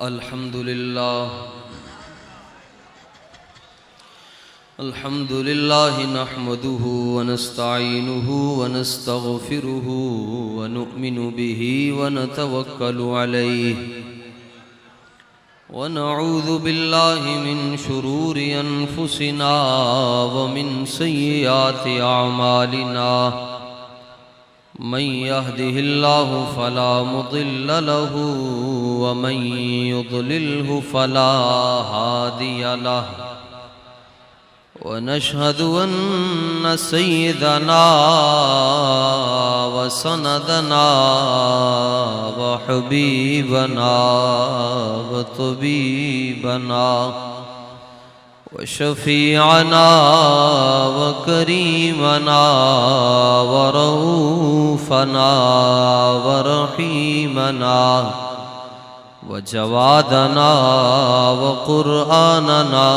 الحمد لله نحمده ونستعينه ونستغفره ونؤمن به ونتوكل عليه ونعوذ بالله من شرور أنفسنا ومن سيئات أعمالنا من يهده الله فلا مضل له ومن يضلله فلا هادي له ونشهد أن سيدنا وسندنا وحبيبنا وطبيبنا وشفيعنا وكريمنا ورؤوفنا ورحيمنا وجوادنا وقرآننا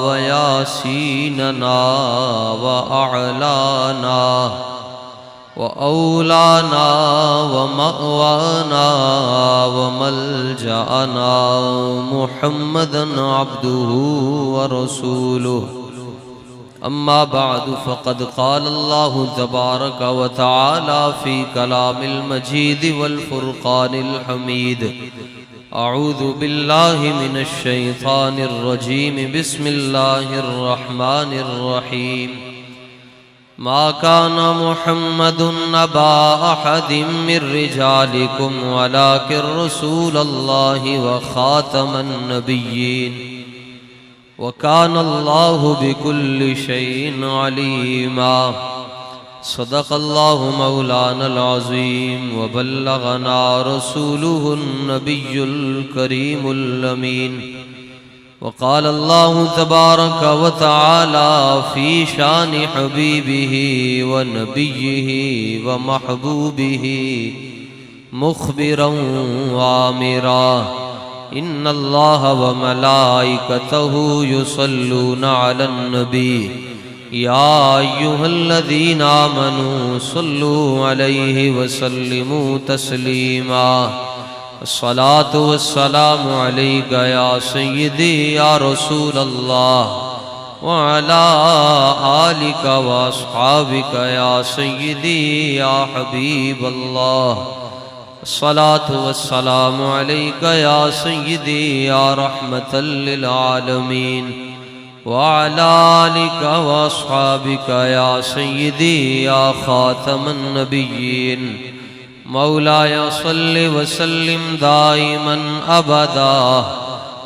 وياسيننا وأعلانا وأولانا ومأوانا وملجأنا محمدًا عبده ورسوله. أما بعد فقد قال الله تبارك وتعالى في كلام المجيد والفرقان الحميد: أعوذ بالله من الشيطان الرجيم. بسم الله الرحمن الرحيم. ما كان محمد أبا أحد من رجالكم ولكن رسول الله وخاتم النبيين وكان الله بكل شيء عليما. صدق الله مولانا العظيم وبلغنا رسوله النبي الكريم الأمين. وقال الله تبارك وتعالى في شان حبيبه ونبيه ومحبوبه مخبرا وآمرا: إن الله وملائكته يصلون على النبي يا أيها الذين آمنوا صلوا عليه وسلموا تسليما. الصلاة والسلام عليك يا سيدي يا رسول الله وعلى آلك وأصحابك يا سيدي يا حبيب الله. الصلاة والسلام عليك يا سيدي يا رحمة للعالمين وعلى آلك وأصحابك يا سيدي يا خاتم النبيين. مولاي صل وسلم دائما أبدا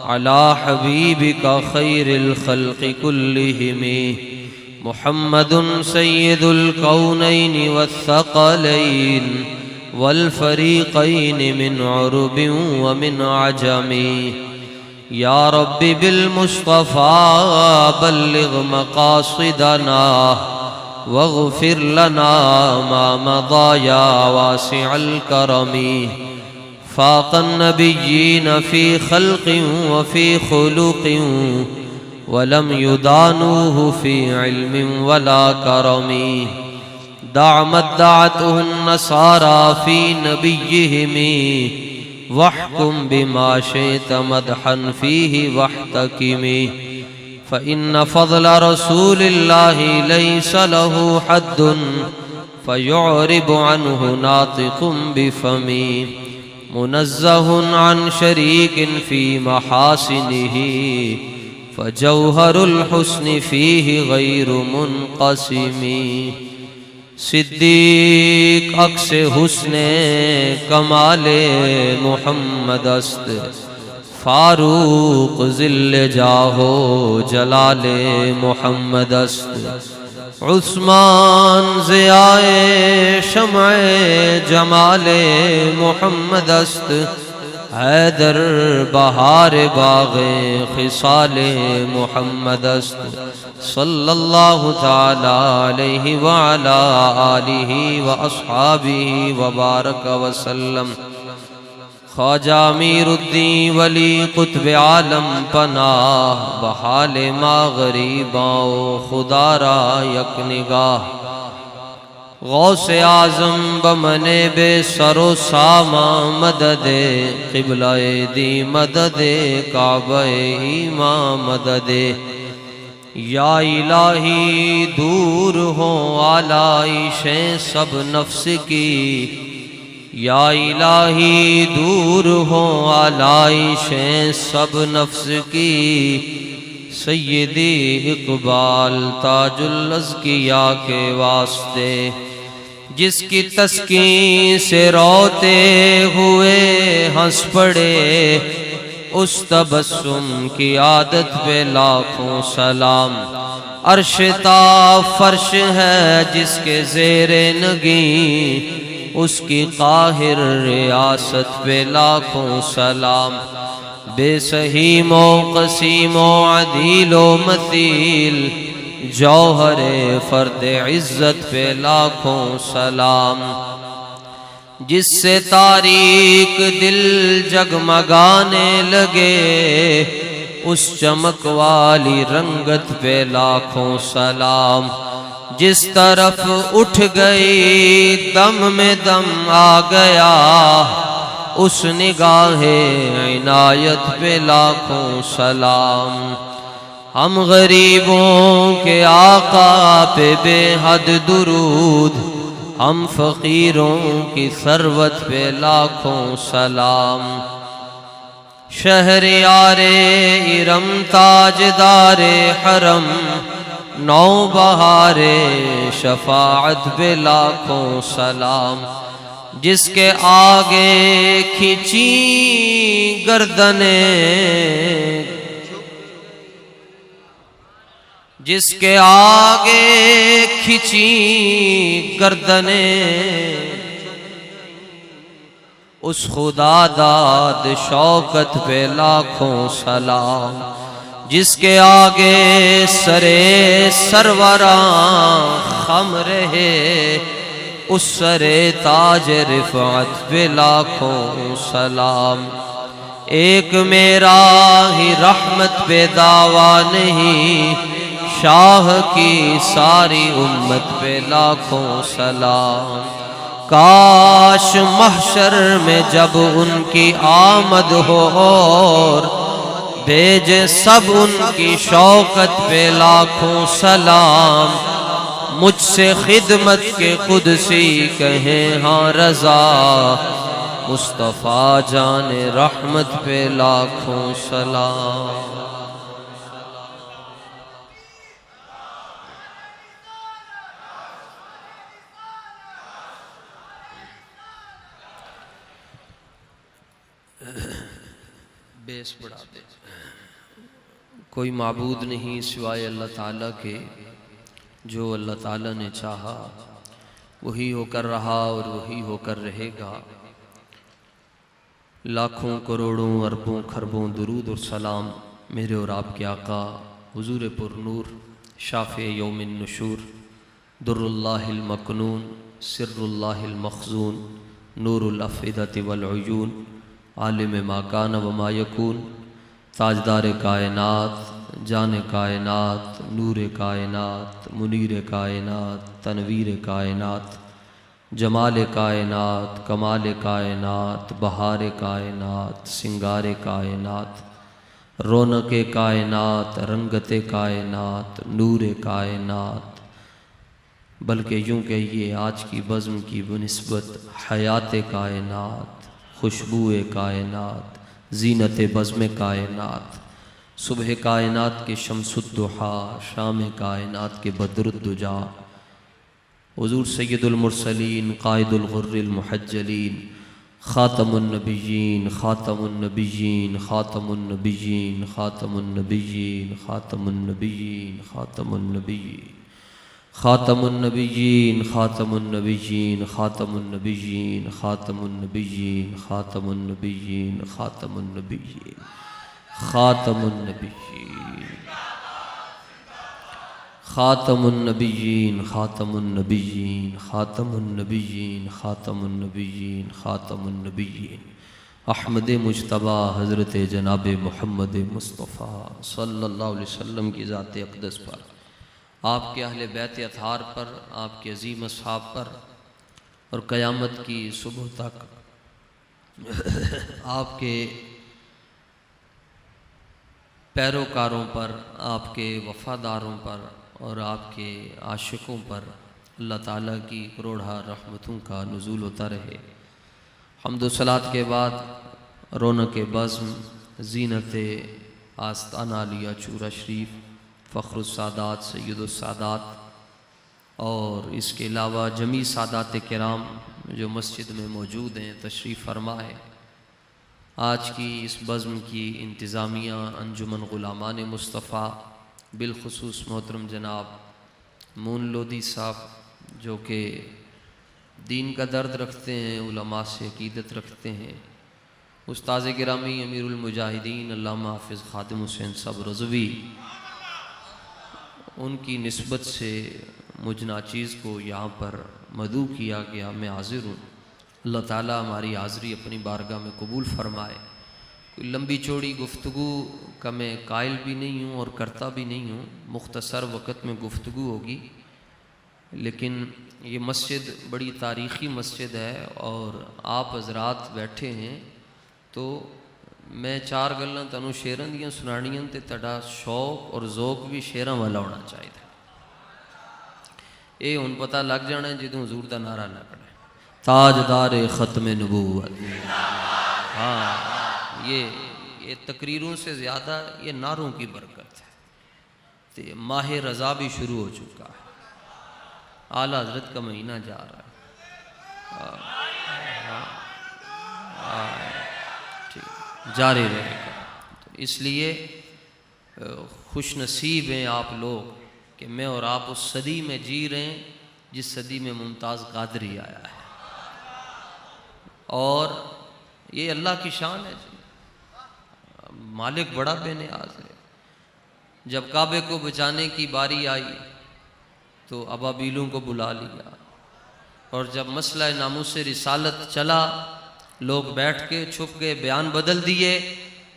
على حبيبك خير الخلق كلهم محمد سيد الكونين والثقلين والفريقين من عرب ومن عجم. يا رب بالمصطفى بلغ مقاصدنا واغفر لنا ما مضى يا واسع الكرم. فاق النبيين في خلق وفي خلق ولم يدانوه في علم ولا كرم. دع ما ادعته النصارى في نبيهم واحكم بما شئت مدحا فيه واحتكم. فإن فضل رسول الله ليس له حد فيعرب عنه ناطق بفمه. منزه عن شريك في محاسنه فجوهر الحسن فيه غير منقسم. صدیق عکس حسن کمال محمد است، فاروق ذل جاہو جلال محمد است. عثمان ضیاء شمع جمال محمد است. حیدر بہار باغ خصال محمد است. صلی اللہ تعالی علیہ وعلا آلہ واصحابہ وبارک وسلم. خواجہ امیر الدین ولی قطب عالم پناہ، بحال ما غریباں خدا را یک نگاہ. غوث اعظم بمنے بے سر و ساما مدد قبلہ دی مدد کعبہ ایمان مدد یا الہی دور ہوں آلائشیں سب نفس کی یا الہی دور ہوں آلائشیں سب نفس کی سیدی اقبال تاج الازکیاء کے واسطے جس کی تسکین سے روتے ہوئے ہنس پڑے اس تبسم کی عادت پہ لاکھوں سلام عرش تا فرش ہے جس کے زیر نگیں اس کی قاہر ریاست پہ لاکھوں سلام بے سہیم و قسیم و عدیل و مثیل جوہر فرد عزت پہ لاکھوں سلام جس سے تاریک دل جگمگانے لگے اس چمک والی رنگت پہ لاکھوں سلام جس طرف اٹھ گئی دم میں دم آ گیا اس نگاہ عنایت پہ لاکھوں سلام ہم غریبوں کے آقا پہ بے حد درود ہم فقیروں کی ثروت پہ لاکھوں سلام شہریار ارم تاجدار حرم نوبہار شفاعت پہ لاکھوں سلام جس کے آگے کھینچی گردنیں جس کے آگے کھینچی گردنیں اس خدا داد شوکت پہ لاکھوں سلام جس کے آگے سرے سروراں خم رہے اس سرے تاج رفعت پہ لاکھوں سلام ایک میرا ہی رحمت پہ دعویٰ نہیں شاہ کی ساری امت پہ لاکھوں سلام کاش محشر میں جب ان کی آمد ہو اور بھیجے سب ان کی شوکت پہ لاکھوں سلام مجھ سے خدمت کے قدسی کہیں ہاں رضا مصطفیٰ جان رحمت پہ لاکھوں سلام بیس بڑھا دے کوئی معبود نہیں سوائے اللہ تعالیٰ کے جو اللہ تعالیٰ نے چاہا وہی ہو کر رہا اور وہی ہو کر رہے گا لاکھوں کروڑوں اربوں خربوں درود اور سلام میرے اور آپ کے آقا حضور پر نور شافع یوم النشور در اللہ المکنون سر اللہ المخزون نور الافئدۃ والعیون عالم ما کان و ما یکون تاجدار کائنات جان کائنات نور کائنات منیر کائنات تنویر کائنات جمال کائنات کمال کائنات بہار کائنات سنگار کائنات رونق کائنات رنگت کائنات نور کائنات بلکہ یوں کہیے آج کی بزم کی بنسبت حیات کائنات خوشبو کائنات زینت بزم کائنات صبح کائنات کے شمس الضحیٰ شام کائنات کے بدر الدجا حضور سید المرسلین قائد الغر المحجلین خاتم النبیین خاتم النبیین خاتم النبیین خاتم النبیین خاتم النبیین خاتم النبیین خاتم النبیین خاتم النبیین خاتم النبیین خاتم النبیین خاتم النبیین خاتم النبیین خاتم النبیین خاتم النبیین خاتم النبیین خاتم النبیین خاتم النبیین خاتم النبیین احمد مجتبیٰ حضرت جناب محمد مصطفیٰ صلی اللہ علیہ وسلم کی ذات اقدس پر آپ کے اہل بیت اطہار پر، آپ کے عظیم اصحاب پر، اور قیامت کی صبح تک آپ کے پیروکاروں پر، آپ کے وفاداروں پر اور آپ کے عاشقوں پر اللہ تعالیٰ کی کروڑہ رحمتوں کا نزول ہوتا رہے۔ حمد و صلات کے بعد رونق بزم، زینت آستانہ عالیہ چورہ شریف، فخر السادات، سید السادات، اور اس کے علاوہ جمیع سادات کرام جو مسجد میں موجود ہیں تشریف فرما ہے۔ آج کی اس بزم کی انتظامیہ انجمن غلامان مصطفیٰ، بالخصوص محترم جناب مون لودھی صاحب جو کہ دین کا درد رکھتے ہیں، علماء سے عقیدت رکھتے ہیں، استاذ گرامی امیر المجاہدین علامہ حافظ خادم حسین صاحب رضوی، ان کی نسبت سے مجھ ناچیز کو یہاں پر مدعو کیا گیا، میں حاضر ہوں۔ اللہ تعالیٰ ہماری حاضری اپنی بارگاہ میں قبول فرمائے۔ کوئی لمبی چوڑی گفتگو کا میں قائل بھی نہیں ہوں اور کرتا بھی نہیں ہوں، مختصر وقت میں گفتگو ہوگی، لیکن یہ مسجد بڑی تاریخی مسجد ہے اور آپ حضرات بیٹھے ہیں تو میں چار گلاں تانوں شیراں دیاں سنانیاں تے تہاڈا شوق اور ذوق بھی شیراں والا ہونا چاہیے۔ اے ہن پتہ لگ جانا ہے جدوں حضور دا نعرہ لگنا ہے، تاجدار ختم نبوت۔ ہاں، یہ تقریروں سے زیادہ یہ نعروں کی برکت ہے۔ تے ماہ رضا بھی شروع ہو چکا ہے، اعلی حضرت کا مہینہ جا رہا ہے، جاری رہے گا۔ تو اس لیے خوش نصیب ہیں آپ لوگ کہ میں اور آپ اس صدی میں جی رہے ہیں جس صدی میں ممتاز قادری آیا ہے، اور یہ اللہ کی شان ہے جی، مالک بڑا بے نیاز ہے۔ جب کعبے کو بچانے کی باری آئی تو ابابیلوں کو بلا لیا، اور جب مسئلہ ناموس رسالت چلا لوگ بیٹھ کے چھپ گئے، بیان بدل دیے،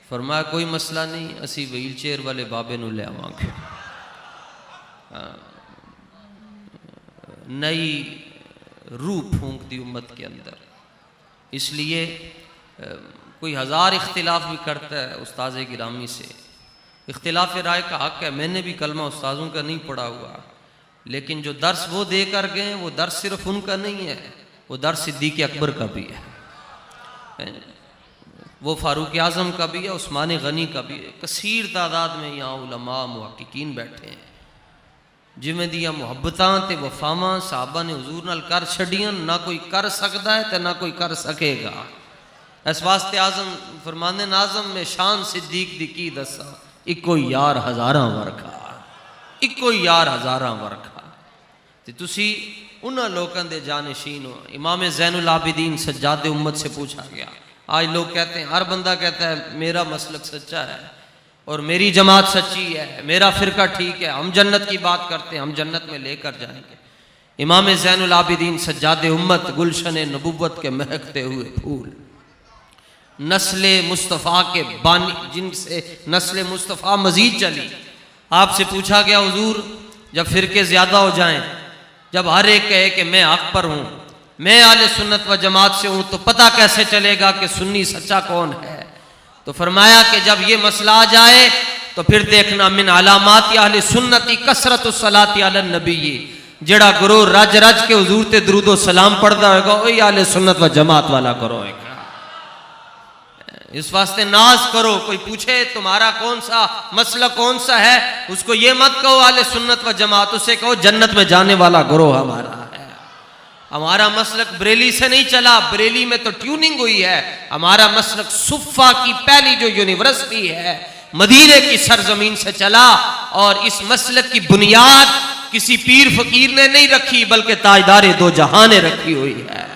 فرمایا کوئی مسئلہ نہیں، اسی ویل چیئر والے بابے نو لے آواں گے۔ نئی روح پھونک دی امت کے اندر۔ اس لیے کوئی ہزار اختلاف بھی کرتا ہے استاذ گرامی سے، اختلاف رائے کا حق ہے، میں نے بھی کلمہ استاذوں کا نہیں پڑھا ہوا، لیکن جو درس وہ دے کر گئے ہیں وہ درس صرف ان کا نہیں ہے، وہ درس صدیق اکبر کا بھی ہے، وہ فاروق اعظم کا بھی ہے، عثمان غنی کا بھی ہے۔ کثیر تعداد میں یہاں علماء محققین بیٹھے ہیں جویں دیاں محبتاں تے وفاواں صحابہ نے حضور نال کر چھڑیاں، نہ کوئی کر سکتا ہے تے نہ کوئی کر سکے گا۔ اس واسطے اعظم فرماندے ناظم میں شان صدیق دی کی دسا، اکو یار ہزاراں ورکھا، اکو یار ہزاراں ورکھا۔ تے تسی انہاں لوکاں دے جانشین ہو۔ امام زین العابدین سجاد امت سے پوچھا گیا، آج لوگ کہتے ہیں، ہر بندہ کہتا ہے میرا مسلک سچا ہے اور میری جماعت سچی ہے، میرا فرقہ ٹھیک ہے، ہم جنت کی بات کرتے ہیں، ہم جنت میں لے کر جائیں گے۔ امام زین العابدین سجاد امت، گلشن نبوت کے مہکتے ہوئے پھول، نسل مصطفیٰ کے بانی، جن سے نسل مصطفیٰ مزید چلی۔ آپ سے پوچھا گیا حضور جب فرقے زیادہ ہو جائیں، جب ہر ایک کہے کہ میں حق پر ہوں، میں اہل سنت و جماعت سے ہوں، تو پتہ کیسے چلے گا کہ سنی سچا کون ہے؟ تو فرمایا کہ جب یہ مسئلہ آ جائے تو پھر دیکھنا، من علامات اہل سنتی کثرت الصلاۃ علی النبی، جڑا گروہ رج رج کے حضور تے درود و سلام پڑھدا ہوئے گا وہی اہل سنت و جماعت والا گروہ ہے۔ اس واسطے ناز کرو، کوئی پوچھے تمہارا کون سا مسئلہ کون سا ہے، اس کو یہ مت کہو اہل سنت و جماعت، اسے کہو جنت میں جانے والا گروہ ہمارا ہے۔ ہمارا مسلک بریلی سے نہیں چلا، بریلی میں تو ٹیوننگ ہوئی ہے، ہمارا مسلک صفہ کی پہلی جو یونیورسٹی ہے مدینے کی سرزمین سے چلا، اور اس مسلک کی بنیاد کسی پیر فقیر نے نہیں رکھی بلکہ تاجدار دو جہاں نے رکھی ہوئی ہے۔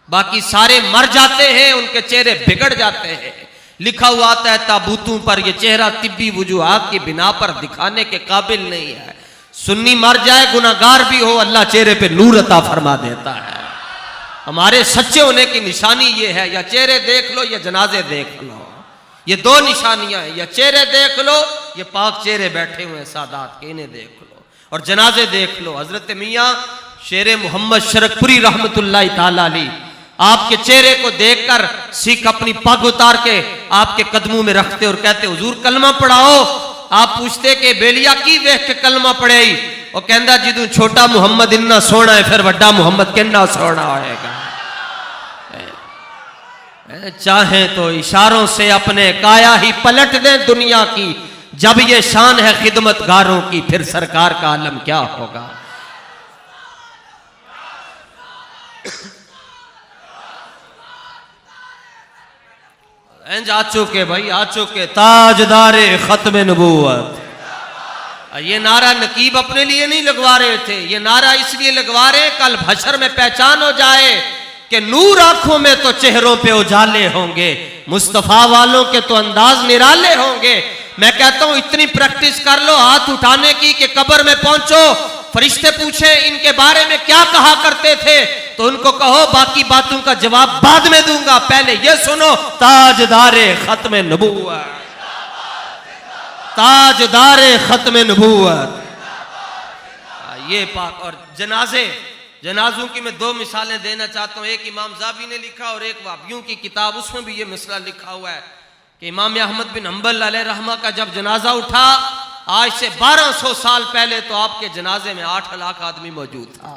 باقی سارے مر جاتے ہیں، ان کے چہرے بگڑ جاتے ہیں، لکھا ہوا آتا ہے تابوتوں پر یہ چہرہ طبی وجوہات کی بنا پر دکھانے کے قابل نہیں ہے۔ سنی مر جائے گناہگار بھی ہو، اللہ چہرے پہ نور عطا فرما دیتا ہے۔ ہمارے سچے ہونے کی نشانی یہ ہے، یا چہرے دیکھ لو یا جنازے دیکھ لو، یہ دو نشانیاں ہیں، یا چہرے دیکھ لو یہ پاک چہرے بیٹھے ہوئے سادات کے، انہیں دیکھ لو اور جنازے دیکھ لو۔ حضرت میاں شیر محمد شرکپوری رحمت اللہ تعالی علیہ آپ کے چہرے کو دیکھ کر سکھ اپنی پگ اتار کے آپ کے قدموں میں رکھتے اور کہتے حضور کلمہ پڑھاؤ۔ آپ پوچھتے کہ بیلیا کی ویکھ کے کلمہ پڑھے، وہ کہندا جدوں چھوٹا محمد اتنا سونا ہے پھر وڈا محمد کنا سونا ہوئے گا۔ چاہیں تو اشاروں سے اپنے کایا ہی پلٹ دیں دنیا کی، جب یہ شان ہے خدمت گاروں کی پھر سرکار کا عالم کیا ہوگا۔ آ چکے بھائی، آ چکے تاجدار ختم نبوت۔ یہ نعرہ نقیب اپنے لیے نہیں لگوا رہے تھے، یہ نعرہ اس لیے لگوا رہے کل بھشر میں پہچان ہو جائے کہ نور آنکھوں میں تو چہروں پہ اجالے ہوں گے، مصطفیٰ والوں کے تو انداز نرالے ہوں گے۔ میں کہتا ہوں اتنی پریکٹس کر لو ہاتھ اٹھانے کی کہ قبر میں پہنچو، فرشتے پوچھیں ان کے بارے میں کیا کہا کرتے تھے تو ان کو کہو باقی باتوں کا جواب بعد میں دوں گا، پہلے یہ سنو تاجدار ختم نبوت، تاجدار ختم نبوت۔ یہ پاک اور جنازوں کی میں دو مثالیں دینا چاہتا ہوں، ایک امام زابی نے لکھا اور ایک وابیوں کی کتاب، اس میں بھی یہ مسئلہ لکھا ہوا ہے کہ امام احمد بن حنبل علیہ رحمہ کا جب جنازہ اٹھا آج سے 1200 سال پہلے تو آپ کے جنازے میں 8 لاکھ آدمی موجود تھا۔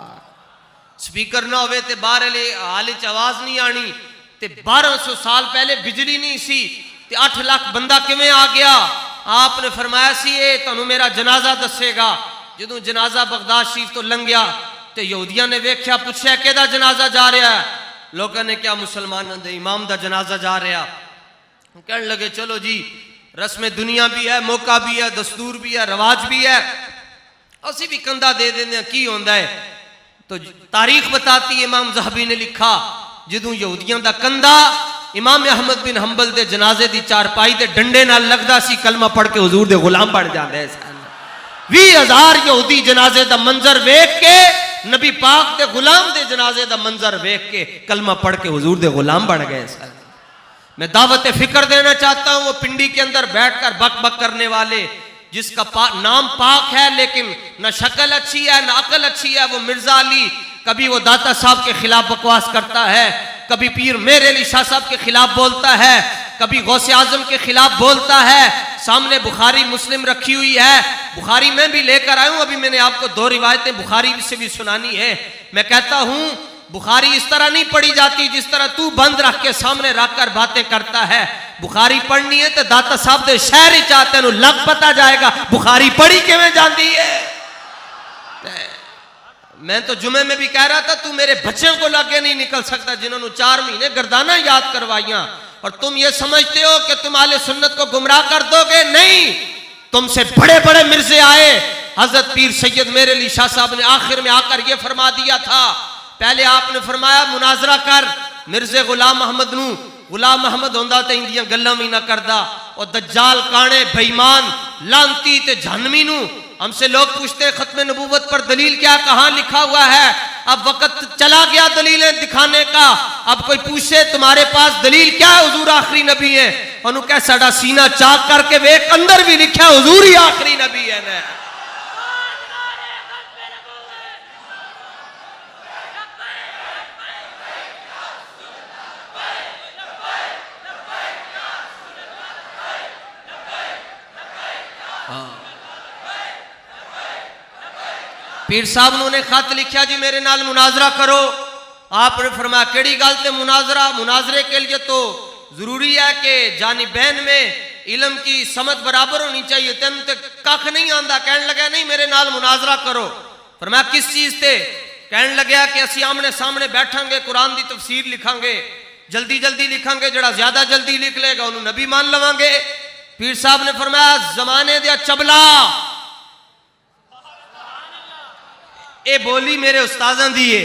سپیکر نہ ہوئے تے باہر حالچ آواز نہیں آنی تے 1200 سال پہلے بجلی نہیں سی تے 8 لاکھ بندہ کیویں آ گیا؟ آپ نے فرمایا سی اے تانوں میرا جنازہ دسے گا۔ جدوں جنازہ بغداد شریف تو لنگیا تے یہودیاں نے ویکھیا، پوچھیا کیدا جنازہ جا رہا ہے؟ لوگوں نے کیا مسلمانوں دے امام دا جنازہ جا رہا؟ کہنے لگے چلو جی رسم دنیا بھی ہے، موقع بھی ہے، دستور بھی ہے، رواج بھی ہے، اسی بھی کندھا دے دینے کی ہوندا ہے۔ تو تاریخ بتاتی ہے، امام زہبی نے لکھا جدوں یہودیاں دا کندھا امام احمد بن حنبل دے جنازے دی چارپائی دے ڈنڈے نال لگدا سی، کلمہ پڑھ کے حضور دے غلام بن جاندے سن۔ 20,000 یہودی جنازے دا منظر ویکھ کے، نبی پاک دے غلام دے جنازے دا منظر ویکھ کے کلمہ پڑھ کے حضور دے غلام بن گئے سن۔ میں دعوت فکر دینا چاہتا ہوں وہ پنڈی کے اندر بیٹھ کر بک بک کرنے والے، جس کا نام پاک ہے لیکن نہ شکل اچھی ہے نہ عقل اچھی ہے، وہ مرزا علی، کبھی وہ داتا صاحب کے خلاف بکواس کرتا ہے، کبھی پیر میر علی شاہ صاحب کے خلاف بولتا ہے، کبھی غوث اعظم کے خلاف بولتا ہے۔ سامنے بخاری مسلم رکھی ہوئی ہے، بخاری میں بھی لے کر آیا ہوں، ابھی میں نے آپ کو 2 روایتیں بخاری سے بھی سنانی ہے۔ میں کہتا ہوں بخاری اس طرح نہیں پڑھی جاتی جس طرح تو بند رکھ کے سامنے رکھ کر باتیں کرتا ہے۔ بخاری پڑھنی ہے تو داتا صاحب دے شہر ہی چاہتے ہیں، لگ پتا جائے گا بخاری پڑھی کیویں جاندی ہے۔ میں تو جمعے میں بھی کہہ رہا تھا تو میرے بچوں کو لاگے نہیں نکل سکتا جنہوں نے 4 مہینے گردانہ یاد کروائیاں، اور تم یہ سمجھتے ہو کہ تم اہل سنت کو گمراہ کر دو گے؟ نہیں، تم سے بڑے بڑے مرزے آئے۔ حضرت پیر سید میر علی شاہ صاحب نے آخر میں آ کر یہ فرما دیا تھا، پہلے آپ نے فرمایا مناظرہ کر مرزے غلام محمد نو، غلام محمد ہوندا تے اندیاں گلاں بھی نہ کردا، اور دجال کانے بےایمان لانتی تے جہنمی نو۔ ہم سے لوگ پوچھتے ختم نبوت پر دلیل کیا، کہاں لکھا ہوا ہے؟ اب وقت چلا گیا دلیلیں دکھانے کا، اب کوئی پوچھے تمہارے پاس دلیل کیا ہے حضور آخری نبی ہے، انہوں کہہ ساڑا سینہ چاک کر کے ویک اندر بھی لکھا حضور ہی آخری نبی ہے نا۔ پیر صاحب نے خط لکھیا جی میرے نال مناظرہ کرو۔ آپ نے فرمایا کیڑی گل تے مناظرہ؟ مناظرے کے لیے تو ضروری ہے کہ جانبین میں علم کی سمت برابر ہونی چاہیے، تین تے کخ نہیں آندا۔ کہنے لگا نہیں میرے نال مناظرہ کرو۔ فرمایا کس چیز تے؟ کہنے لگا کہ اسی آمنے سامنے بیٹھاں گے، قرآن دی تفسیر لکھاں گے، جلدی جلدی لکھاں گے، جڑا زیادہ جلدی لکھ لے گا انہوں نبی مان لواں گے۔ پیر صاحب نے فرمایا زمانے دیا چبلا، اے بولی میرے استاذاں دیئے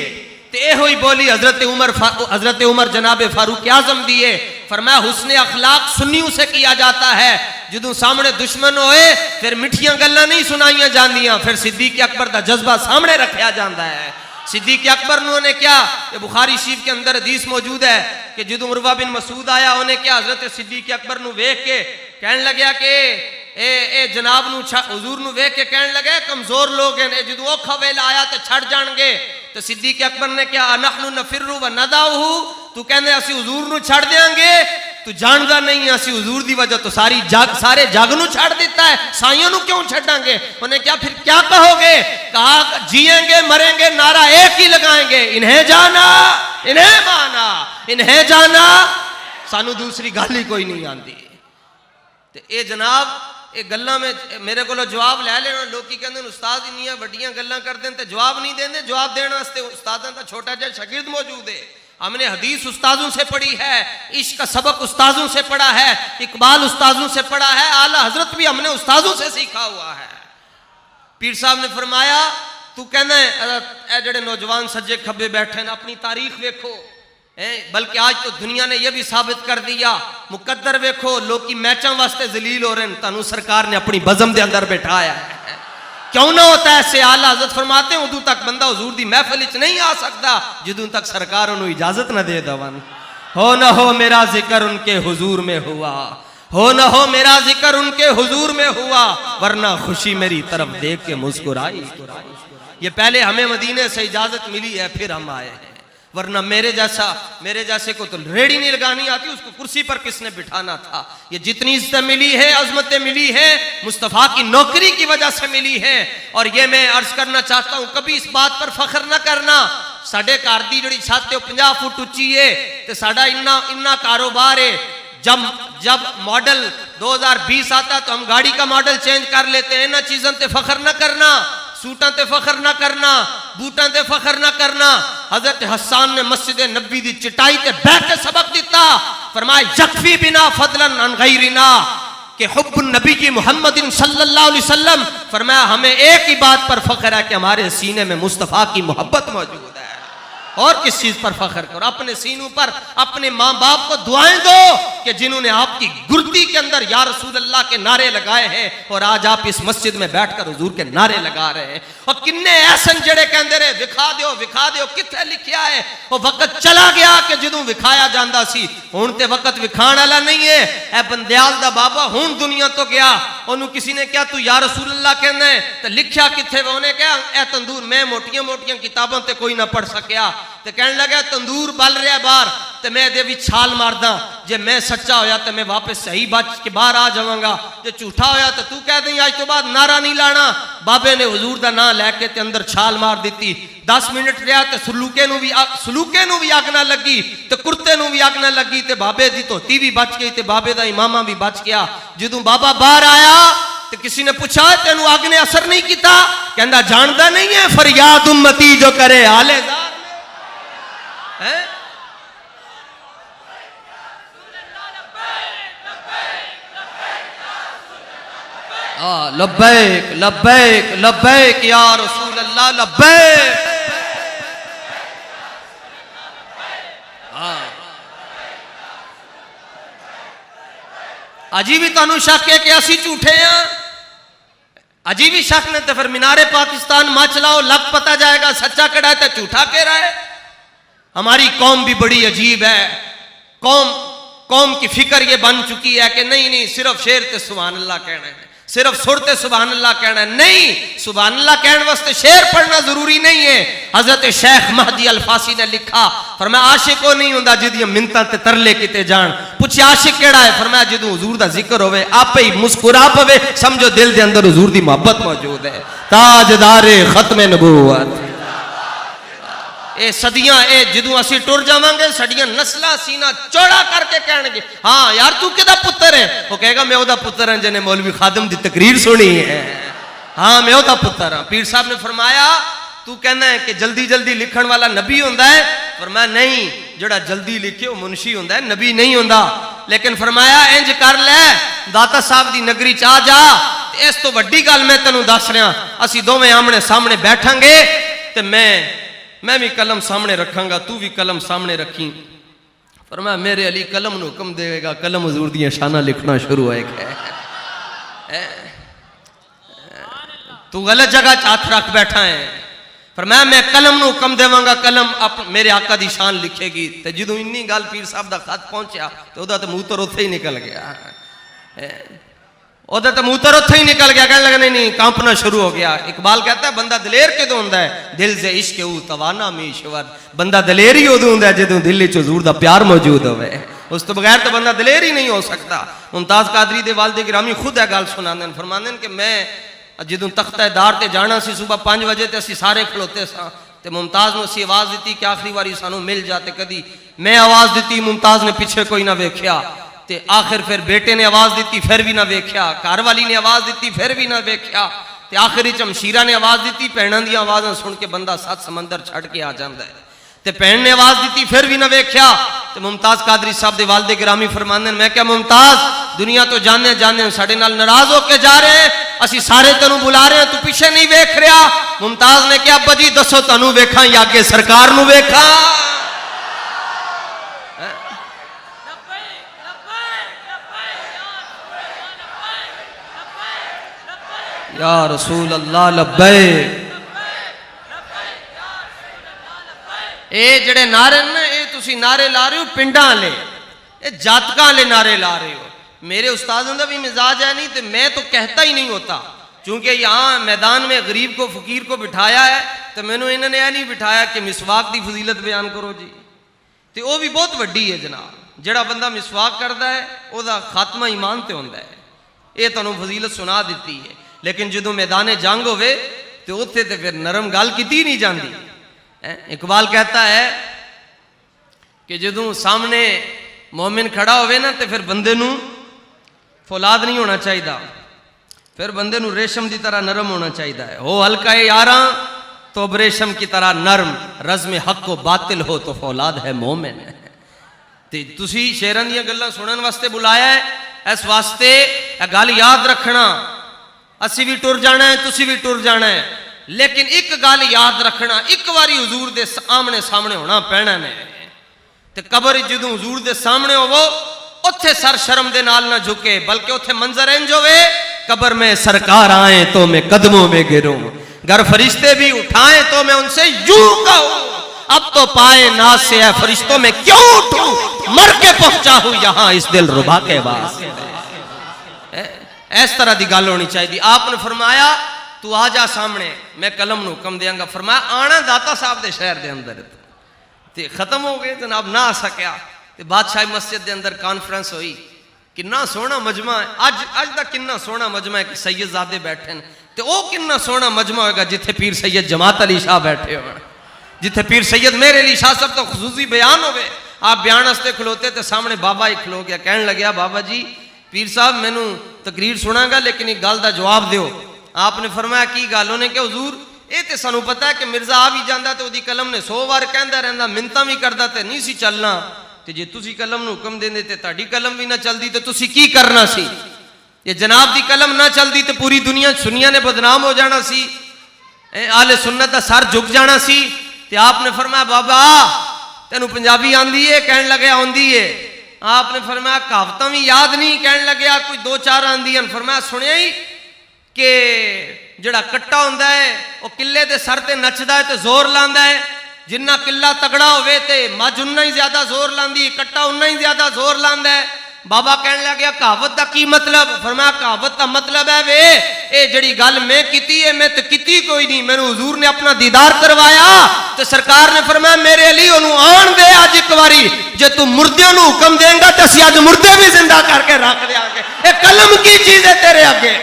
تے اے ہوئی بولی حضرت عمر جناب فاروق اعظم دیئے۔ فرمایا حسن اخلاق سنیوں سے کیا جاتا ہے، جدوں سامنے دشمن ہوئے پھر مٹھیاں گلاں نہیں سنائیاں جاندیاں، پھر صدیق اکبر دا جذبہ سامنے رکھیا جاندا ہے۔ صدیق اکبر نے کیا، یہ بخاری شریف کے اندر حدیث موجود ہے کہ جدوں عروہ بن مسعود آیا انہیں کیا حضرت صدیق اکبر نو ویکھ کے کہنے لگیا کہ اے جناب نو حضور نو ویکھ کے کہن لگے کمزور لوگ ہیں جدوں اوکھا ویلا آیا تے چھڑ جان گے تے صدیق اکبر نے کہا نحن نفر و ندعه تو کہندے اسی حضور نو چھڑ دیاں گے تو جاندا نہیں اسی حضور دی وجہ تو سارے جگ نو چھڑ دیتا ہے سائیاں نو کیوں چھڑاں گے انہیں کیا پھر کیا کہو گے کہا جیئیں گے مریں گے نعرہ ایک ہی لگائیں گے انہیں جانا انہیں مانا انہیں جانا سانو دوسری گل ہی کوئی نہیں آندی تے اے جناب اے گلاں میں میرے کو جواب لے لینا لوکی کہندے استاد انیاں وڈیاں گلاں کردے تے جواب نہیں دیندے جواب دینے واسطے استاداں دا چھوٹا جہا شاگرد موجود ہے ہم نے حدیث استاذوں سے پڑھی ہے عشق کا سبق استاذوں سے پڑھا ہے اقبال استاذوں سے پڑھا ہے اعلیٰ حضرت بھی ہم نے استاذوں سے سیکھا ہوا ہے پیر صاحب نے فرمایا تو کہنا ہے اے جڑے نوجوان سجے کھبے بیٹھے ہیں اپنی تاریخ ویکھو بلکہ آج تو دنیا نے یہ بھی ثابت کر دیا مقدر ویکھو لوگ کی میچاں واسطے ذلیل ہو رہے ہیں تانوں سرکار نے اپنی بزم دے اندر بٹھایا ہے کیوں نہ ہوتا ہے ایسے اعلیٰ حضرت فرماتے ہیں ادو تک بندہ حضور دی محفل وچ نہیں آ سکتا جدوں تک سرکار انہوں اجازت نہ دے دوان ہو نہ ہو میرا ذکر ان کے حضور میں ہوا ہو نہ ہو میرا ذکر ان کے حضور میں ہوا ورنہ خوشی میری طرف دیکھ کے مسکرائی یہ پہلے ہمیں مدینے سے اجازت ملی ہے پھر ہم آئے ہیں ورنہ میرے جیسے کو تو ریڑی نہیں لگانی آتی اس کو کرسی پر کس نے بٹھانا تھا یہ جتنی عزتیں ملی ہے عظمتیں ملی ہے مصطفیٰ کی نوکری کی وجہ سے ملی ہے اور یہ میں عرض کرنا چاہتا ہوں کبھی اس بات پر فخر نہ کرنا ساڑھے کار دی جڑی چھت 50 فٹ اونچی ہے تے ساڑھا اتنا کاروبار ہے جب ماڈل 2020 آتا تو ہم گاڑی کا ماڈل چینج کر لیتے ہیں نہ چیزوں تے فخر نہ کرنا سوٹاں تے فخر نہ کرنا بوٹاں تے فخر نہ کرنا حضرت حسان نے مسجد نبی دی چٹائی تے بیٹھ کے سبق دیتا فرمایا یکفی بنا فضلا عن غیرنا کہ حب النبی محمد صلی اللہ علیہ وسلم فرمایا ہمیں ایک ہی بات پر فخر ہے کہ ہمارے سینے میں مصطفیٰ کی محبت موجود ہے اور کس چیز پر فخر کرو اپنے سینوں پر اپنے ماں باپ کو دعائیں دو کہ جنہوں نے آپ کی گردی کے اندر یا رسول اللہ کے نعرے لگائے ہیں اور آج آپ اس مسجد میں بیٹھ کر حضور کے نعرے لگا رہے ہیں اور کنے ایسن جڑے کہندے رہے وکھا دیو کتھے لکھیا ہے وہ وقت چلا گیا کہ جدوں وکھایا جاندا سی ہن تے وقت وکھان والا نہیں ہے اے بندیال دا بابا ہن دنیا تو گیا اونوں کسی نے کہا تو یا رسول اللہ کہنا ہے تے لکھیا کتھے اونے کہا اے تندور میں موٹیاں موٹیاں کتاباں تے کوئی نہ پڑھ سکیا تے کہنے لگا تندور بل رہا ہے باہر تے میں دے بھی چھال مارداں جے میں سچا ہویا تے میں واپس صحیح بچ کے باہر آ جاواں گا جے جھوٹا ہویا تے تو کہہ دیں آج تو بعد نعرہ نہیں لانا بابے نے حضور دا نام لے کے تے اندر چھال مار دیتی 10 منٹ رہا تے سلوکے نو بھی اگ نہ لگی تے کرتے نو بھی اگ نہ لگی تے بابے دی دھوتی بھی بچ گئی تے بابے دا امامہ بھی بچ گیا جدوں بابا باہر آیا تے کسی نے پوچھا تینوں اگ نے اثر نہیں کیتا کہندا جاندا نہیں ہے فریاد امتی جو کرے آلے دار لبیک لبیک لبیک یا رسول اللہ لبیک اجی بھی تانوں شک ہے کہ اسی جھوٹے ہیں اجی بھی شک نے تے پھر مینار پاکستان مچ لاؤ لگ پتا جائے گا سچا کڑا ہے تے جھوٹا کہہ رہا ہے ہماری قوم بھی بڑی عجیب ہے قوم کی فکر یہ بن چکی ہے کہ نہیں صرف شیر تے سبحان اللہ کہنا ہے صرف سر تے سبحان اللہ کہنا ہے نہیں سبحان اللہ کہنے واسطے شعر پڑھنا ضروری نہیں ہے حضرت شیخ مہدی الفاسی نے لکھا فرمایا عاشق وہ نہیں ہوندا جدی منتاں تے ترلے کیتے جان پوچھے عاشق کیڑا ہے فرمایا جدوں حضور دا ذکر ہوے آپے ہی مسکرا پوے سمجھو دل دے اندر حضور دی محبت موجود ہے تاجدار ختم نبوت اے صدیاں اے جدوں اسی ٹر جاواں گے سڈیاں نسلاں سینہ چوڑا کر کے کہن گے ہاں یار تو کدا پتر ہے وہ کہے گا میں او دا پتر ہاں جنے مولوی خادم دی تقریر سنی ہے ہاں میں او دا پتر ہاں پیر صاحب نے فرمایا تو کہنا ہے کہ جلدی جلدی لکھن والا نبی ہوندا ہے فرمایا نہیں جڑا جلدی لکھے وہ منشی ہوندا ہے نبی نہیں ہوندا لیکن فرمایا انج کر لے داتا صاحب دی نگری چ آ جا اس تو وڈی گل میں تینوں دس رہا اسی دوویں آمنے سامنے بیٹھاں گے تے میں بھی قلم سامنے رکھاں گا تو بھی قلم سامنے رکھیں فرمایا میرے علی قلم نو حکم دے گا قلم حضور دیاں شانہ لکھنا شروع ہوئے گا تو غلط جگہ ہاتھ رکھ بیٹھا ہے فرمایا میں قلم نو حکم دیواں گا قلم میرے آقا دی شان لکھے گی تے جدوں انی گل پیر صاحب دا خط پہنچیا تے او دا تے منہ تو اوتھے ہی نکل گیا ادھر تو موتر اتھے ہی نکل گیا, کہنے لگا نہیں کانپنا شروع ہو گیا. اقبال کہتا ہے بندہ دلیر کدوں ہوندا ہے, دل سے عشق او توانا میشور. بندہ دلیر ہی ادوں ہوندا ہے جدوں دل وچ حضور دا پیار موجود ہوے, اس تو بغیر تو بندہ دلیر ہی نہیں ہو سکتا. ممتاز قادری دے والد گرامی خود ہے گل سناندے نے, فرماندے کہ میں جدوں تختہ دار تے جانا سی صبح 5 بجے تے اسی سارے کھلوتے ساں, تے ممتاز نو اسی آواز دیتی کہ آخری واری سانو مل جاتے. کدی میں آواز دیتی, ممتاز نے پیچھے کوئی نہ ویکھیا, تے آخر پھر بیٹے نے آواز دیتی پھر بھی نہ ویکھیا, گھر والی نے آواز دیتی پھر بھی نہ ویکھیا, تے آخری چمشیرہ نے آواز دیتی. بھیناں دی آوازاں سن کے بندہ 7 سمندر چھڑ کے آ جاندا ہے. تے بہن نے آواز دیتی پھر بھی نہ ویکھیا. تے ممتاز قادری صاحب دے والد گرامی فرماندے میں کہ ممتاز دنیا تو جانے ساڈے نال ناراض ہو کے جا رہے ہیں, اسی سارے تینوں بلا رہے ہیں, تو پیچھے نہیں ویکھ رہا. ممتاز نے کہا ابا جی دسو تانوں ویکھاں یا کہ سرکار نو ویکھاں. یا رسول اللہ لبیک. اے جڑے نعرے نا, اے تسی نعرے لا رہے ہو پنڈاں والے, اے جاتکاں والے نعرے لا رہے ہو. میرے استادوں کا بھی مزاج ہے نہیں, تو میں تو کہتا ہی نہیں ہوتا, چونکہ یہاں میدان میں غریب کو فقیر کو بٹھایا ہے, تو میں نے انہوں نے یہ نہیں بٹھایا کہ مسواک دی فضیلت بیان کرو جی. تو وہ بھی بہت وڈی ہے جناب, جڑا بندہ مسواک کرتا ہے وہ دا خاتمہ ایمان تے ہوندا ہے. یہ تانوں فضیلت سنا دیتی ہے, لیکن جدوں میدان جنگ ہوئے تو اتنے تے پھر نرم گل کیتی نہیں جاندی. اقبال کہتا ہے کہ جدوں سامنے مومن کھڑا ہوئے نا, تو پھر بندے نو فولاد نہیں ہونا چاہیے, پھر بندے نو ریشم دی طرح نرم ہونا چاہیے. ہو ہلکا یاراں تو اب ریشم کی طرح نرم, رزم حق و باطل ہو تو فولاد ہے مومن. تسی شیران دیا گلاں سنن واسطے بلایا ہے, اس واسطے گل یاد رکھنا, اسی بھی ٹر جانا ہے تسی بھی ٹر جانا ہے, لیکن ایک گل یاد رکھنا, ایک واری حضور دے آمنے سامنے ہونا پینا نے. تے قبر جدوں حضور دے سامنے ہوو اتھے سر شرم دے نال نہ جھکے, بلکہ اتھے منظر انج ہوئے قبر میں سرکار آئیں تو میں قدموں میں گروں, گر فرشتے بھی اٹھائیں تو میں ان سے یوں کہوں, اب تو پائے ناز سے ہے فرشتوں میں کیوں اٹھوں, مر کے پہنچا ہوں یہاں اس دل ربا کے واسطے. اس طرح دی گل ہونی چاہیے. آپ نے فرمایا تو آ جا سامنے, میں قلم نو حکم دیاں گا. فرمایا آنا داتا صاحب دے شہر دے اندر, تے ختم ہو گئے جناب, نہ آ سکیا. تے بادشاہی مسجد دے اندر کانفرنس ہوئی, کنا سونا مجمع ہے اج دا, کنا سونا مجمع ہے کہ سید زادے بیٹھے ہیں. تے او کنا سونا مجمع ہوگا جتھے پیر سید جماعت علی شاہ بیٹھے ہو, جتھے پیر سید میرے علی شاہ صاحب تو خصوصی بیان ہوئے. آپ بیان ہستے کھلوتے تے سامنے بابا ہی کھلو گیا, کہنے لگیا بابا جی پیر صاحب مینوں تقریر سنا گا لیکن ایک گل دا جواب دیو. آپ نے فرمایا کی گل؟ انہیں کہ حضور اے تے سانو پتہ ہے کہ مرزا آ بھی جاندا تے اودی قلم نے 100 وار کہندا رہندا, منتاں بھی کردا تے نہیں سی چلنا. تے جے تسی قلم نو حکم دیندے تے تہاڈی قلم بھی نہ چلدی تے تسی کی کرنا سی؟ یہ جناب دی قلم نہ چلدی تے پوری دنیا سنیاں نے بدنام ہو جانا سی, اہل سنت دا سر جھک جانا سی. تے آپ نے فرمایا بابا تینوں پنجابی آندی ہے؟ کہن لگا آندی ہے. آپ نے فرمایا کہاوتاں بھی یاد نہیں؟ کہن لگیا کوئی 2-4 آندیاں. فرمایا سنیا ہی کہ جڑا کٹا ہوندا ہے وہ قلعے دے سر تے نچدا ہے تے زور لاندا ہے, جنہ قلعہ تگڑا ہوئے تے مجھ انہاں ہی زیادہ زور لاندی ہے, کٹا انہاں ہی زیادہ زور لاندا ہے. بابا کہنے لگا کہاوت دا کی مطلب؟ فرمایا کہاوت دا مطلب ہے وے اے جڑی گل میں کیتی ہے میں تے کیتی کوئی نہیں, مینوں حضور نے اپنا دیدار کروایا تے سرکار نے فرمایا میرے علی اونوں آن دے اج ایک واری, جے تو مردیاں نو حکم دیں گا تے اسی اج مردے بھی زندہ کر کے رکھ دیا گے. اے قلم کی چیز ہے تیرے اگے,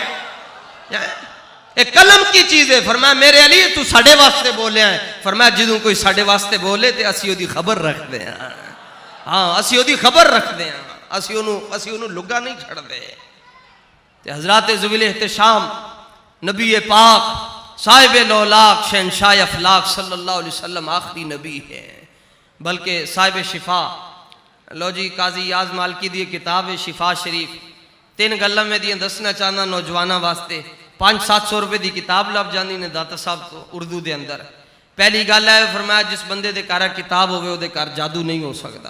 اے قلم کی چیز ہے. فرمایا میرے علی تو ساڈے واسطے بولیا ہے. فرمایا جدوں کوئی ساڈے واسطے بولے تے اسی اودی خبر رکھدے ہاں, ہاں اسی اودی خبر رکھدے ہاں, اسی اونوں لگا نہیں چھڑ دے. تے حضرات ذویل احتشام نبی پاک صاحب لولاک شہنشاہ افلاک صلی اللہ علیہ وسلم آخری نبی ہے, بلکہ صاحب شفا. لو جی قاضی یاز مالکی دی کتاب ہے شفا شریف, 3 گلاں میں دیاں دسنا چاہنا نوجواناں واسطے. 500-700 روپے دی کتاب لب جاندی نے داتا صاحب تو اردو دے اندر. پہلی گل ہے فرمایا جس بندے دے گھر کتاب ہوئے او دے گھر جادو نہیں ہو سکتا.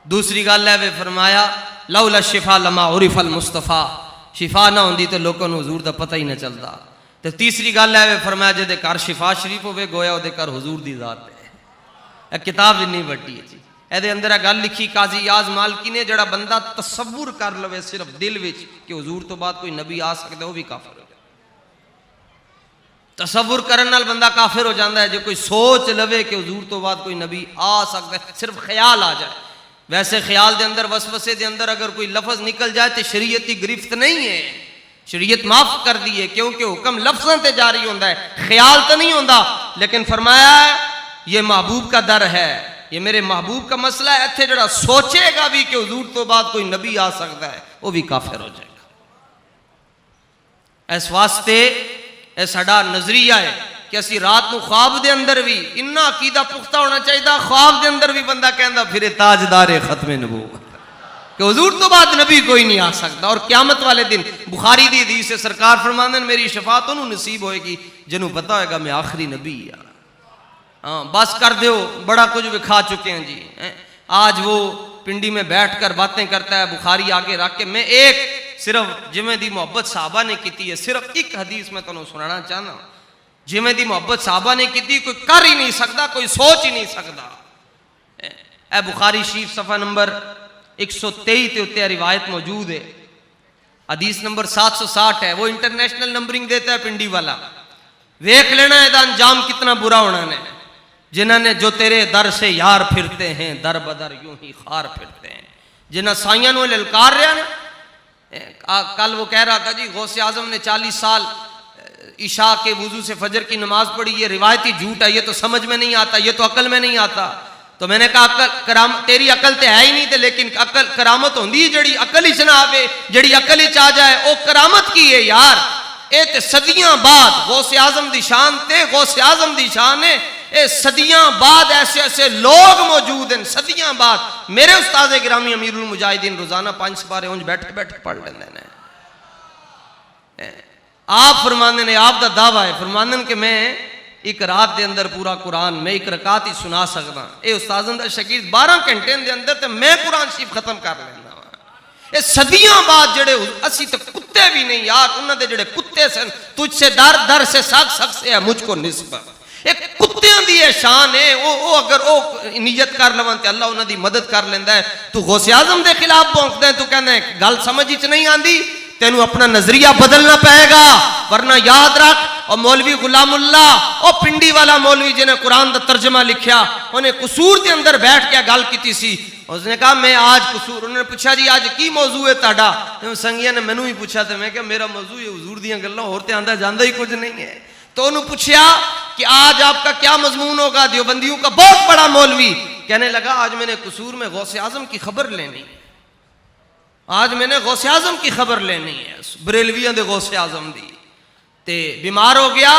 دوسری گل ہے فرمایا لولا الشفا لما عرف المصطفیٰ, شفا نہ ہوندی تو لوگوں کو حضور دا پتہ ہی نہ چلتا. تے تیسری گل ہے فرمایا جے دے گھر شفا شریف ہوئے گویا او دے گھر حضور دی ذات ہے. کتاب اتنی وڈی ہے جی. ਇਹਦੇ ਅੰਦਰ ਇਹ ਗੱਲ ਲਿਖੀ ਕਾਜ਼ੀ ਯਾਜ਼ ਮਾਲਕੀ ਨੇ, ਜਿਹੜਾ ਬੰਦਾ ਤਸੱਵੁਰ ਕਰ ਲਵੇ ਸਿਰਫ ਦਿਲ ਵਿੱਚ ਕਿ ਹਜ਼ੂਰ ਤੋਂ ਬਾਅਦ ਕੋਈ ਨਬੀ ਆ ਸਕਦਾ, ਉਹ ਵੀ ਕਾਫਰ ਹੋ ਜਾਂਦਾ। ਤਸੱਵੁਰ ਕਰਨ ਨਾਲ ਬੰਦਾ ਕਾਫਰ ਹੋ ਜਾਂਦਾ ਹੈ। ਜੇ ਕੋਈ ਸੋਚ ਲਵੇ کہ حضور تو بعد کوئی نبی آ سکتا ہے، صرف خیال آ جائے، ویسے خیال دے اندر وسوسے دے اندر اگر کوئی لفظ نکل جائے تو شریعتی گرفت نہیں ہے، شریعت معاف کر دی ہے، کیونکہ حکم لفظوں تے جاری ہوتا ہے، خیال تو نہیں ہوتا۔ لیکن فرمایا یہ محبوب کا در ہے، یہ میرے محبوب کا مسئلہ ہے، اتھے جڑا سوچے گا بھی کہ حضور تو بعد کوئی نبی آ سکتا ہے وہ بھی کافر ہو جائے گا۔ اس واسطے اے ساڈا نظریہ ہے کہ اسی رات نو خواب دے اندر بھی اتنا عقیدہ پختہ ہونا چاہیے، خواب دے اندر بھی بندہ کہندا پھر تاجدار ختم نبوت کہ حضور تو بعد نبی کوئی نہیں آ سکتا۔ اور قیامت والے دن بخاری دی حدیث ہے، سرکار فرماندے ہیں میری شفاعت انہوں نصیب ہوئے گی جنہوں پتہ ہوئے گا میں آخری نبی ہاں۔ ہاں بس کر دیو، بڑا کچھ بھی کھا چکے ہیں جی۔ آج وہ پنڈی میں بیٹھ کر باتیں کرتا ہے، بخاری آگے رکھ کے، میں ایک صرف جویں دی محبت صحابہ نے کیتی ہے، صرف ایک حدیث میں تنوں سنانا چاہنا، جویں دی محبت صحابہ نے کیتی کوئی کر ہی نہیں سکتا، کوئی سوچ ہی نہیں سکتا۔ اے بخاری شریف صفحہ نمبر 123 تے اتنے روایت موجود ہے، حدیث نمبر 760 ہے، وہ انٹرنیشنل نمبرنگ دیتا ہے پنڈی والا۔ ویکھ لینا ہے دا انجام کتنا برا ہونا ہے، جنہوں نے جو تیرے در سے یار پھرتے ہیں در بدر یوں ہی خار پھرتے ہیں، جنہاں سائیاں نو للکار رہا نا۔ کل وہ کہہ رہا تھا جی غوث اعظم نے 40 سال عشاء کے وضو سے فجر کی نماز پڑھی، یہ روایتی جھوٹ ہے، یہ تو سمجھ میں نہیں آتا، یہ تو عقل میں نہیں آتا۔ تو میں نے کہا تیری عقل تے ہے ہی نہیں تے، لیکن عقل کرامت ہوندی جڑی عقل ہی نہ آوے، جڑی عقل ہی آ جائے او کرامت کی ہے یار۔ اے تے صدیاں بعد غوث اعظم دی شان تے غوث اعظم دی شان ہے، اے صدیاں بعد ایسے ایسے لوگ موجود ہیں، صدیاں بعد۔ میرے استاد گرامی امیر المجاہدین روزانہ 5 سپارے اونج بیٹھے بیٹھے پڑھ لیندے ہیں۔ آپ فرماندے نے، آپ دا دعویٰ ہے، فرماندے کہ میں ایک رات دے اندر پورا قرآن میں ایک رکعت ہی سنا سکتا، اے استاداں دا شاگرد 12 گھنٹے دے اندر تے میں قرآن شریف ختم کر لینا۔ اے صدیاں بعد جڑے اسی تو کتے بھی نہیں یار، انہاں دے جڑے کتے سن، تجھ سے در در سے سگ سگ سے ہے مجھ کو نسبت۔ ایک کتیاں دی شان ہے، او اگر او نیت کر لون تے اللہ انہاں دی مدد کر لیندا ہے۔ تو غوث اعظم دے خلاف بھونکدا ہے، تو کہنا ہے گل سمجھ وچ نہیں آندی، تینوں اپنا نظریہ بدلنا پائے گا، ورنہ یاد رکھ۔ اور مولوی غلام اللہ او پنڈی والا مولوی جنہیں قرآن دا ترجمہ لکھیا، انہیں قصور دے اندر بیٹھ کے گل کیتی سی، اس نے کہا میں آج قصور، انہوں نے پوچھا جی آج کی موضوع ہے تہاڈا؟ سنگیاں نے مینوں ہی پوچھا تے میں کہا میرا موضوع ہے حضور دیاں گلاں، اور تے آندا جاندا ہی کچھ نہیں ہے۔ تو انہوں پوچھا کہ آج آپ کا کیا مضمون ہوگا؟ دیوبندیوں کا بہت بڑا مولوی کہنے لگا آج میں نے قصور میں غوث اعظم کی خبر لینی ہے، آج میں نے غوث اعظم کی خبر لینی ہے، بریلویاں دے غوث اعظم دی۔ تے بیمار ہو گیا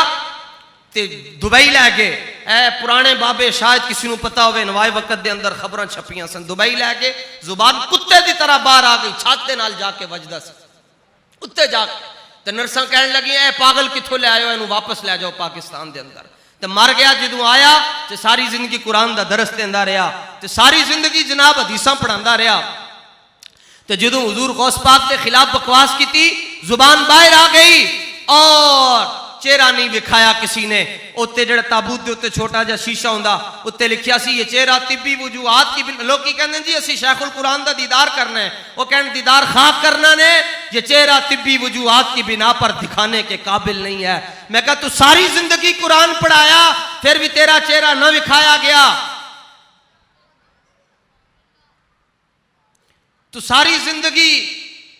تے دبئی لے گئے، اے پرانے بابے شاید کسی نو پتا ہوئے، نوائے وقت دے اندر خبراں چھپیاں سن، دبئی لے گئے، زبان کتے دی طرح باہر آ گئی، چھات دے نال جا کے وجدا سی، اتنے جا کے تے نرساں کہنے لگی اے پاگل کتھوں لے آئے ہو، اینو واپس لے جاؤ پاکستان دے اندر۔ تے مر گیا، جدوں آیا تے ساری زندگی قرآن دا درس دیندا رہیا، تے ساری زندگی جناب حدیثاں پڑھاندا رہیا۔ تے جدوں حضور غوث پاک کے خلاف بکواس کیتی، زبان باہر آ گئی اور چہرہ نہیں دکھایا کسی نے۔ اتنے جڑا تابوت دے اتنے چھوٹا جا شیشہ ہوندا، اتنے لکھیا سی یہ چہرہ طبی وجوہات کی، لوگ کی کہندے جی اسی شیخ القرآن دا دیدار کرنا ہے، وہ کہندے دیدار خاک کرنا نے، یہ چہرہ طبی وجوہات کی بنا پر دکھانے کے قابل نہیں ہے۔ میں کہا تو ساری زندگی قرآن پڑھایا پھر بھی تیرا چہرہ نہ دکھایا گیا، تو ساری زندگی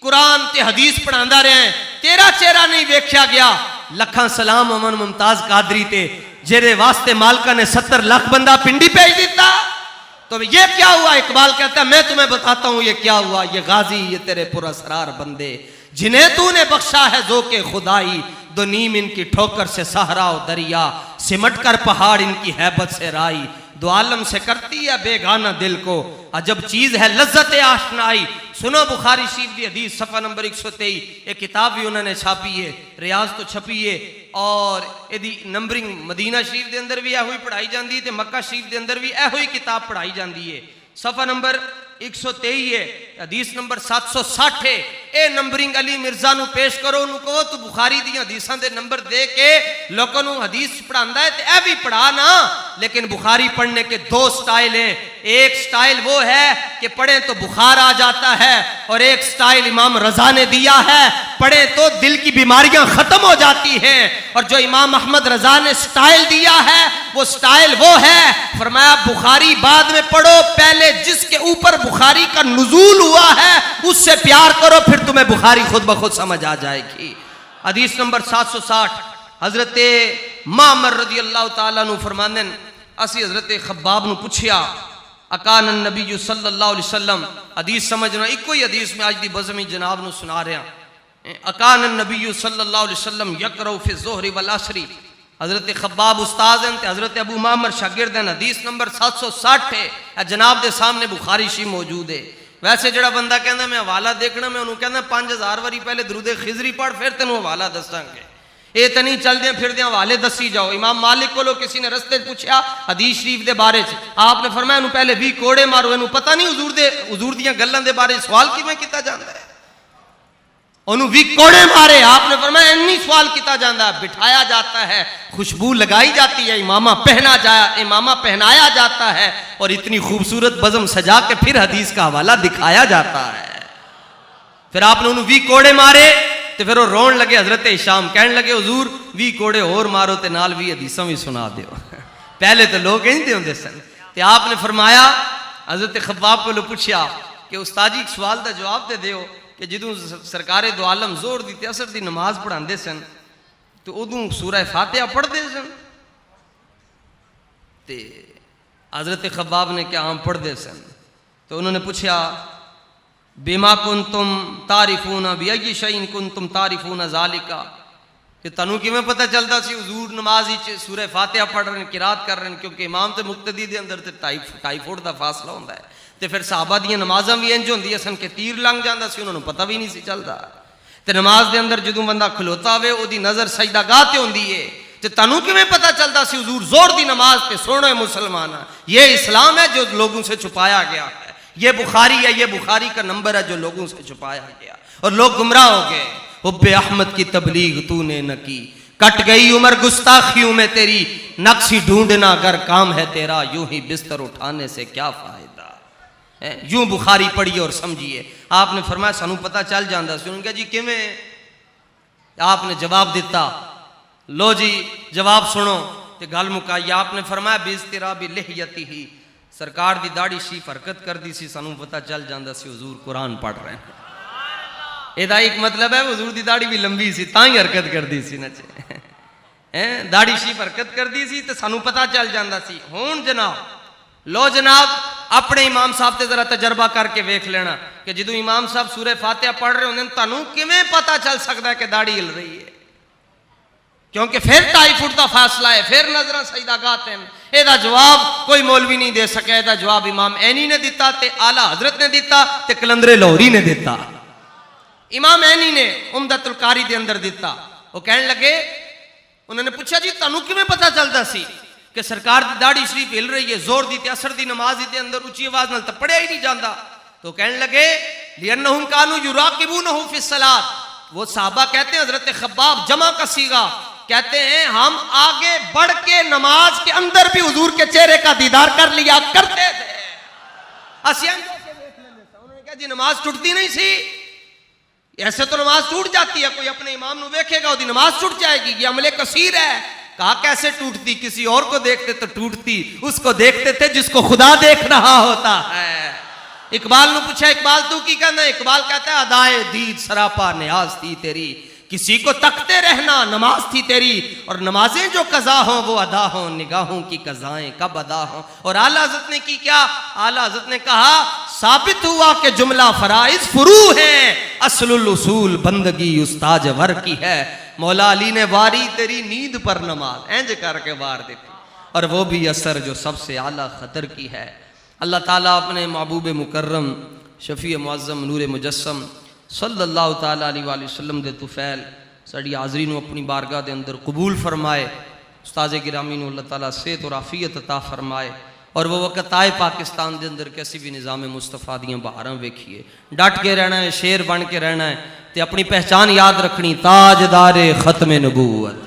قرآن تے حدیث پڑھاندا رہے ہیں، تیرا چہرہ نہیں ویکھیا گیا۔ لکھاں سلام امن ممتاز قادری تے جیرے واسطے مالکہ نے 70 لاکھ بندہ پنڈی بھیج دیتا۔ تو یہ کیا ہوا؟ اقبال کہتا ہے میں تمہیں بتاتا ہوں یہ کیا ہوا، یہ غازی یہ تیرے پراسرار بندے جنہیں تو نے بخشا ہے ذوق خدائی، دو نیم ان کی ٹھوکر سے صحرا و دریا، سمٹ کر پہاڑ ان کی ہیبت سے رائی، دو عالم سے کرتی ہے بیگانہ دل کو، عجب چیز ہے لذت آشنائی۔ سنو بخاری شریف دی حدیث صفحہ نمبر 123، ایک کتاب بھی انہوں نے چھاپی ہے، ریاض تو چھپی ہے، اور ایدی نمبرنگ مدینہ شریف دے اندر بھی ہوئی پڑھائی جاندی ہے تے مکہ شریف دے اندر بھی ہوئی کتاب پڑھائی جاندی ہے۔ صفحہ نمبر 123 ہے، حدیث نمبر 760 ہے، اے نمبرنگ علی مرزا نو پیش کرو، انہوں کہو تو بخاری دی حدیثاں دے نمبر دے کے لوگوں نو حدیث پڑھاندا ہے تے اے بھی پڑھا نا۔ لیکن بخاری پڑھنے کے دو سٹائل ہیں، ایک سٹائل وہ ہے کہ پڑھیں تو بخار آ جاتا ہے، اور ایک سٹائل امام رضا نے دیا ہے، پڑھیں تو دل کی بیماریاں ختم ہو جاتی ہیں۔ اور جو امام احمد رضا نے سٹائل دیا ہے وہ سٹائل وہ ہے، فرمایا بخاری بعد میں پڑھو، پہلے جس کے اوپر بخاری کا نزول ہوا ہے اس سے پیار کرو، پھر تمہیں بخاری خود بخود سمجھ آ جائے گی۔ حدیث نمبر 760 حضرت معمر رضی اللہ تعالیٰ عنہ فرماندن اسی حضرت خباب نو پوچھیا اکان النبی صلی اللہ علیہ وسلم، حدیث سمجھنا ایک کوئی حدیث میں آج دی بزمی جناب نو سنا رہا ہیں، اکان النبی صلی اللہ علیہ وسلم یقرأ فی الظہر والعصر، حضرت خباب استاذ ہیں تے حضرت ابو معمر شاگرد ہیں، حدیث نمبر 760 ہے، جناب دے سامنے بخاری شی موجود ہے۔ ویسے جڑا بندہ کہندا میں حوالہ دیکھنا، میں انہوں کہندا 5000 واری پہلے درود خضری پڑھ پھر تینوں حوالہ دساں گے، اے تے نہیں چل دیاں پھر دیاں حوالے دسی جاؤ۔ امام مالک کو کسی نے رستے پوچھا حدیث شریف دے بارے چ، آپ نے فرمایا انہوں پہلے 20 کوڑے مارو، انہوں پتہ نہیں حضور دیاں گلاں دے بارے سوال کیویں کیتا جاندا ہے، انہوں 20 کوڑے مارے، آپ نے فرمایا انی سوال کیتا جاندا ہے، بٹھایا جاتا ہے، خوشبو لگائی جاتی ہے، امامہ پہنایا جاتا ہے، اور اتنی خوبصورت بزم سجا کے پھر حدیث کا حوالہ دکھایا جاتا ہے۔ پھر آپ نے انہوں 20 کوڑے مارے تو پھر وہ رون لگے، حضرت ہشام کہنے لگے حضور 20 کوڑے اور مارو تے نال 20 حدیثاں بھی سنا دیو۔ پہلے تو لوگ کہیں ہوندے سن، تے آپ نے فرمایا حضرت خباب کو پوچھیا کہ استاد جی ایک سوال دا جواب دے دیو کہ جدوں سرکار دو عالم زور دی تے اثر دی نماز پڑھاندے سن تو ادوں سورہ فاتحہ پڑھدے سن؟ تے حضرت خباب نے کہا ہم پڑھدے سن، تو انہوں نے پوچھا بما کنتم تعرفون بأي شيء کنتم تعرفون ذالک، کہ تنوں کیویں پتہ چلدا سی حضور نماز وچ سورہ فاتحہ پڑھ رہے ہیں، قرات کر رہے ہیں، کیونکہ امام تے مقتدی دے اندر تے 2.5 فٹ دا فاصلہ ہوندا ہے، تے پھر صحابہ دیاں نمازاں بھی انج ہوندیاں سن کہ تیر لنگ جاندا سی، انہاں نوں پتہ بھی نہیں سی چلدا۔ تے نماز دے اندر جدوں بندہ کھلوتا ہوئے اودی نظر سجدہ گاہ تے ہوندی ہے، تے تنوں کیویں پتہ چلدا سی حضور زور دی نماز تے سونے مسلمان، یہ اسلام ہے جو لوگوں سے چھپایا گیا ہے، یہ بخاری ہے، یہ بخاری کا نمبر ہے جو لوگوں سے چھپایا گیا، اور لوگ گمراہ ہو گئے۔ حب احمد کی تبلیغ تو نے نہ کی، کٹ گئی عمر گستاخیوں میں تیری، نقشی ڈھونڈنا اگر کام ہے تیرا، یوں ہی بستر اٹھانے سے کیا فائدہ۔ یوں بخاری پڑھیے اور سمجھیے۔ آپ نے فرمایا سانوں پتہ چل جاندا سی، انہوں نے کہا جی کیویں؟ آپ نے جواب دیتا، لو جی جواب سنو تے گل مکائی۔ آپ نے فرمایا باضطراب لحیتہ، سرکار دی داڑھی شریف حرکت کر دی سی، سانوں پتہ چل جاندا سی حضور قرآن پڑھ رہے ہیں۔ یہ ایک مطلب ہے حضور دی داڑھی بھی لمبی سی تاں ہی حرکت کر دی سی نچے، داڑھی شریف حرکت کر دی سی تے سانوں پتہ چل جاندا سی۔ ہون جناب لو جناب اپنے امام صاحب تے ذرا تجربہ کر کے ویکھ لینا کہ جدوں امام صاحب سورہ فاتحہ پڑھ رہے ہوندے تانوں کیویں پتہ چل سکدا ہے کہ داڑھی ہل رہی ہے، کیونکہ پھر 2.5 فٹ دا فاصلہ ہے، پھر نظراں سجدہ گاہ تے ہیں۔ اے دا جواب کوئی مولوی نہیں دے سکیا، اے دا جواب امام عینی نے دیتا تے اعلیٰ حضرت نے دیتا تے کلندر لاہوری نے دیتا۔ امام عینی نے عمدۃ القاری دے اندر دیتا، وہ کہنے لگے، انہوں نے پوچھا جی تانوں کیویں پتہ چلدا سی کہ سرکار دی داڑھی شریف ہل رہی ہے، زور دی تے اثر دی نماز دے اندر اونچی آواز نال تے پڑھیا ہی نہیں جاندا؟ تو کہنے لگے لِأَنَّهُمْ كَانُوا يُرَاقِبُونَهُ فِي الصَّلَاةِ، وہ صحابہ کہتے ہیں، حضرت خباب جمع کا صیغہ کہتے ہیں ہم آگے بڑھ کے نماز کے اندر بھی حضور کے چہرے کا دیدار کر لیا کرتے تھے۔ انہوں نے کہا جی نماز ٹوٹتی نہیں سی، ایسے تو نماز ٹوٹ جاتی ہے، کوئی اپنے امام نو دیکھے گا وہ نماز ٹوٹ جائے گی، یہ عمل کثیر ہے۔ کہا کیسے ٹوٹتی؟ کسی اور کو دیکھتے تو ٹوٹتی، اس کو دیکھتے تھے جس کو خدا دیکھ رہا ہوتا ہے۔ اقبال نے پوچھا اقبال تو کی کہنا ہے؟ اقبال کہتا ہے ادائے دید سراپا نیاز تھی تیری، کسی کو تکتے رہنا نماز تھی تیری، اور نمازیں جو قضا ہوں وہ ادا ہوں، نگاہوں کی قضائیں کب ادا ہوں۔ اور اعلیٰ حضرت نے کی کیا؟ اعلیٰ حضرت نے کہا ثابت ہوا کہ جملہ فرائض فروع ہیں، اصل الاصول بندگی استاج ور کی ہے۔ مولا علی نے واری تیری نیند پر نماز، اینج کر کے وار دیتی، اور وہ بھی اثر جو سب سے اعلیٰ خطر کی ہے۔ اللہ تعالیٰ اپنے محبوب مکرم شفیع معظم نور مجسم صلی اللہ تعالیٰ علیہ وآلہ وسلم دے طفیل ساڑی حاضری نو اپنی بارگاہ دے اندر قبول فرمائے، استاذ گرامی نو اللہ تعالیٰ صحت اور عافیت عطا فرمائے، اور وہ وقت آئے پاکستان دے اندر کہ اسی بھی نظام مصطفیٰ دیاں بہاراں ویکھیے، ڈٹ کے رہنا ہے، شیر بن کے رہنا ہے تے اپنی پہچان یاد رکھنی، تاجدار ختم نبوت،